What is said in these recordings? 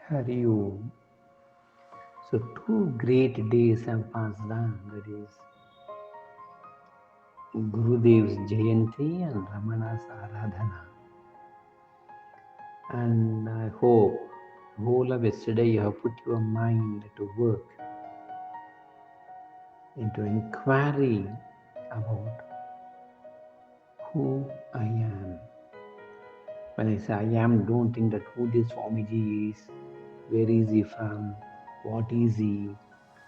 Hari Om. So, two great days have passed on. That is Gurudev's Jayanti and Ramana's Aradhana. And I hope whole of yesterday you have put your mind to work into inquiry about who I am. When I say I am, don't think that who this Swamiji is, where is he from, what is he,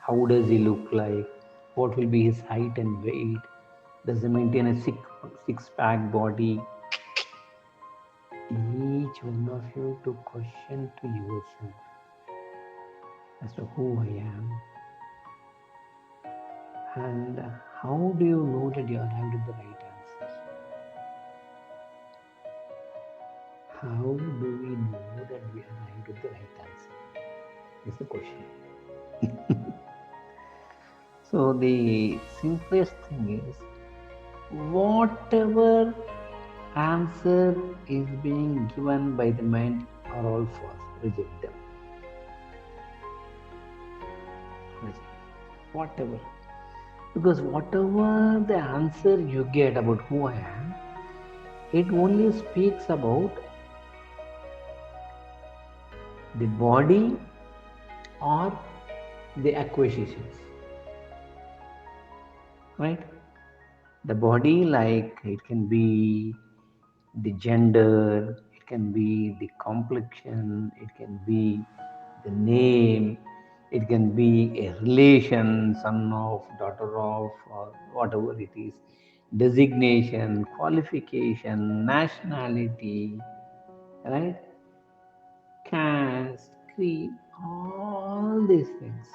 how does he look like, what will be his height and weight, does he maintain a six-pack body. Each one of you to question to yourself as to who I am and how do you know that you arrived at the right answer. How do we know that we arrived at the right answer is the question. So the simplest thing is whatever answer is being given by the mind are all false. Reject them. Reject. Whatever. Because whatever the answer you get about who I am, it only speaks about the body or the acquisitions. Right? The body, like it can be the gender, it can be the complexion, it can be the name, it can be a relation, son of, daughter of, or whatever it is, designation, qualification, nationality, right? Caste, creed, all these things.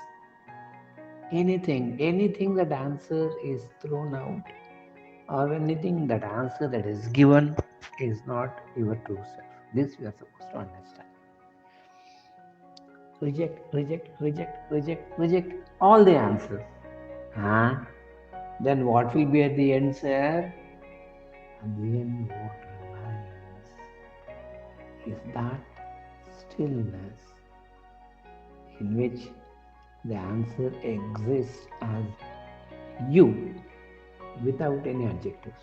Anything that answer is thrown out or anything that answer that is given is not your true self. This we are supposed to understand. Reject all the answers. Huh? Then what will be at the end, sir? At the end, what remains is that stillness in which the answer exists as you without any adjectives.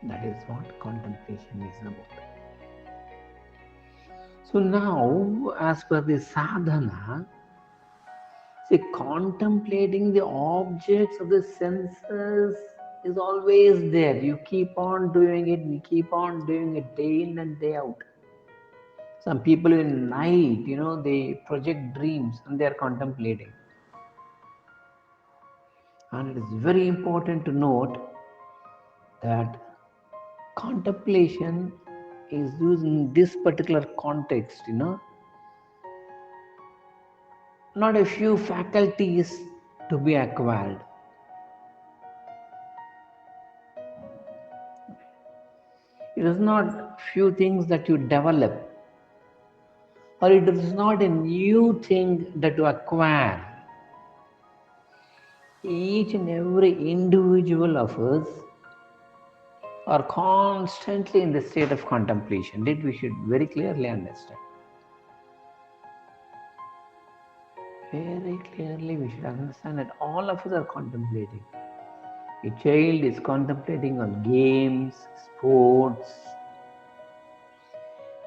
That is what contemplation is about. So now, as per the sadhana, see, contemplating the objects of the senses is always there. You keep on doing it, we keep on doing it day in and day out. Some people in night, they project dreams and they are contemplating. And it is very important to note that contemplation is used in this particular context, not a few faculties to be acquired. It is not few things that you develop, or it is not a new thing that you acquire. Each and every individual of us are constantly in the state of contemplation. That we should very clearly understand. Very clearly we should understand that all of us are contemplating. A child is contemplating on games, sports.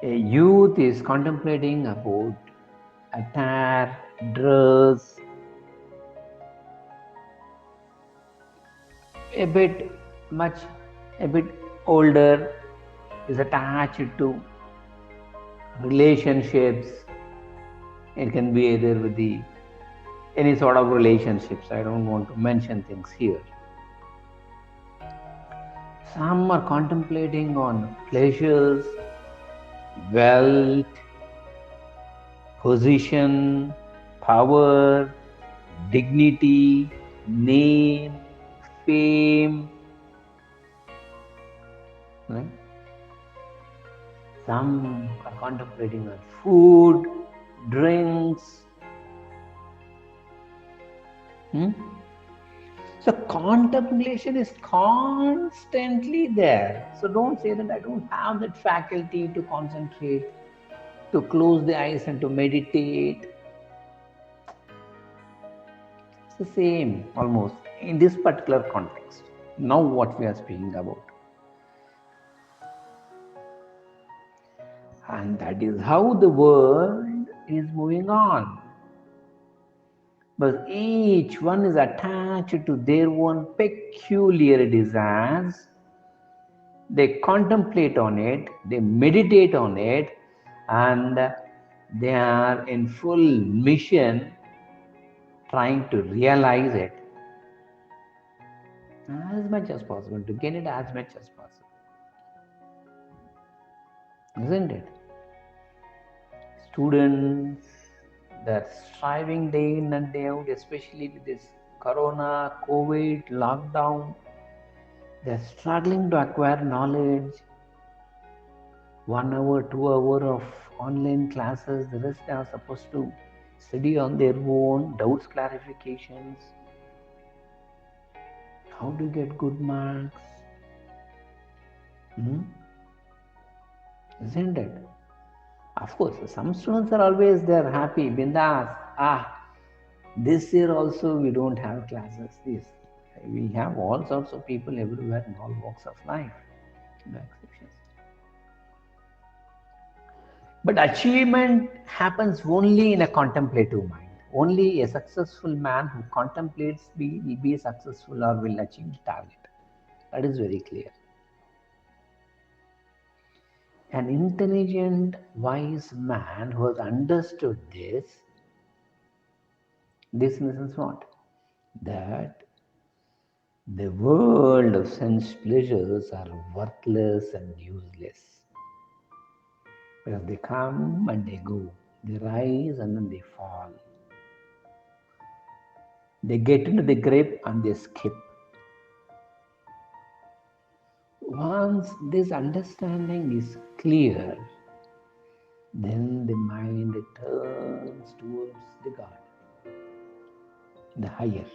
A youth is contemplating about attire, dress. A bit a bit older is attached to relationships. It can be either with any sort of relationships. I don't want to mention things here. Some are contemplating on pleasures, wealth, position, power, dignity, name, fame. Right? Some are contemplating on food, drinks. So contemplation is constantly there. So don't say that I don't have that faculty to concentrate. to close the eyes and to meditate. It's the same almost in this particular context. Now, what we are speaking about. And that is how the world is moving on. But each one is attached to their own peculiarities as they contemplate on it, they meditate on it, and they are in full mission trying to realize it as much as possible, to gain it as much as possible. Isn't it? Students, they're striving day in and day out, especially with this corona, COVID, lockdown. They're struggling to acquire knowledge. 1 hour, 2 hour of online classes, the rest they are supposed to study on their own, doubts, clarifications. How to get good marks? Isn't it? Of course, some students are always there, happy, bindas. This year also we don't have classes. This we have all sorts of people everywhere in all walks of life. No exceptions. But achievement happens only in a contemplative mind. Only a successful man who contemplates will be successful or will achieve the target. That is very clear. An intelligent, wise man who has understood this in the sense what? That the world of sense pleasures are worthless and useless. Because they come and they go. They rise and then they fall. They get into the grip and they skip. Once this understanding is clear, then the mind turns towards the God, the higher.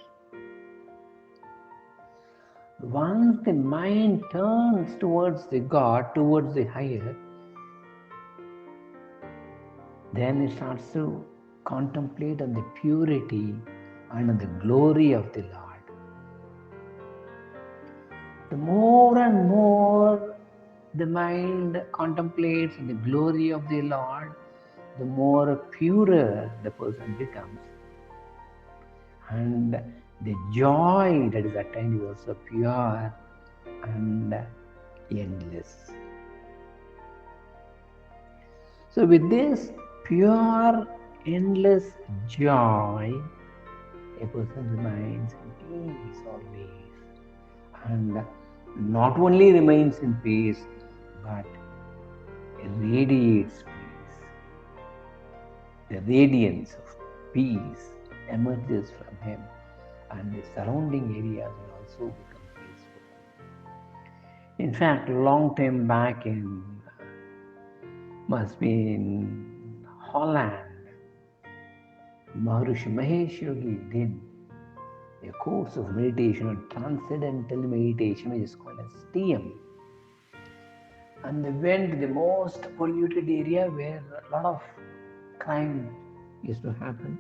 Once the mind turns towards the God, towards the higher, then it starts to contemplate on the purity and on the glory of the Lord. The more and more the mind contemplates on the glory of the Lord, the more purer the person becomes. And the joy that is attained is also pure and endless. So with this pure, endless joy, a person remains in peace always. And not only remains in peace, but radiates peace. The radiance of peace emerges from him, and the surrounding areas will also become peaceful. In fact, a long time back must be in Holland, Maharishi Mahesh Yogi did a course of meditation on transcendental meditation, which is called as TM. And they went to the most polluted area where a lot of crime used to happen.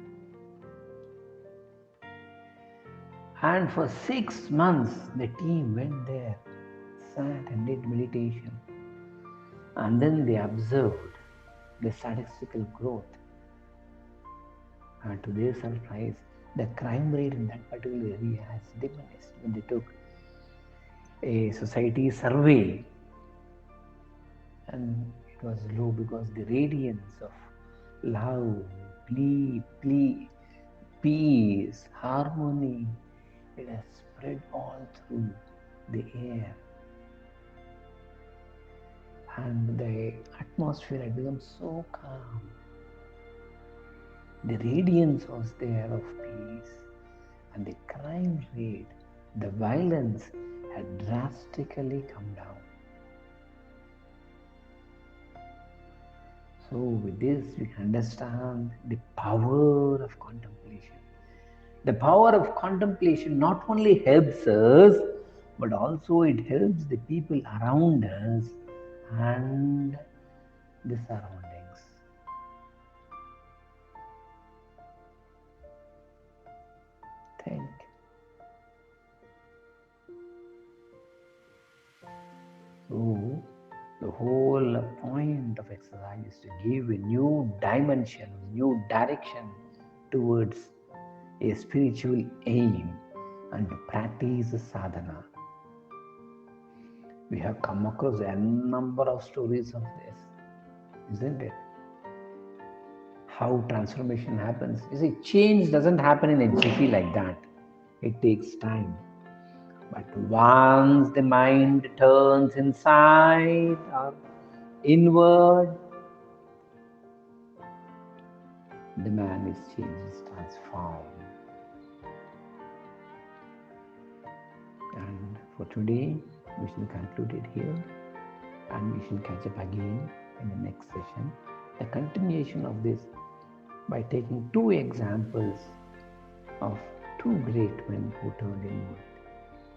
And for 6 months, the team went there, sat and did meditation. And then they observed the statistical growth. And to their surprise, the crime rate in that particular area has diminished. When they took a society survey, and it was low because the radiance of love, peace, harmony, it has spread all through the air. And the atmosphere had become so calm. The radiance was there of peace, and the crime rate, the violence had drastically come down. So with this, we can understand the power of contemplation. The power of contemplation not only helps us, but also it helps the people around us and the surroundings. whole point of exercise is to give a new dimension, new direction towards a spiritual aim and to practice sadhana. We have come across a number of stories of this, isn't it? How transformation happens. You see, change doesn't happen in a jiffy like that. It takes time. But once the mind turns inside or inward, the man is changed, is transformed. And for today, we shall conclude it here and we shall catch up again in the next session. The continuation of this by taking two examples of two great men who turned inward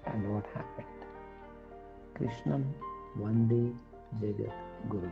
and what happened. Krishnam Vande Jagat Guru.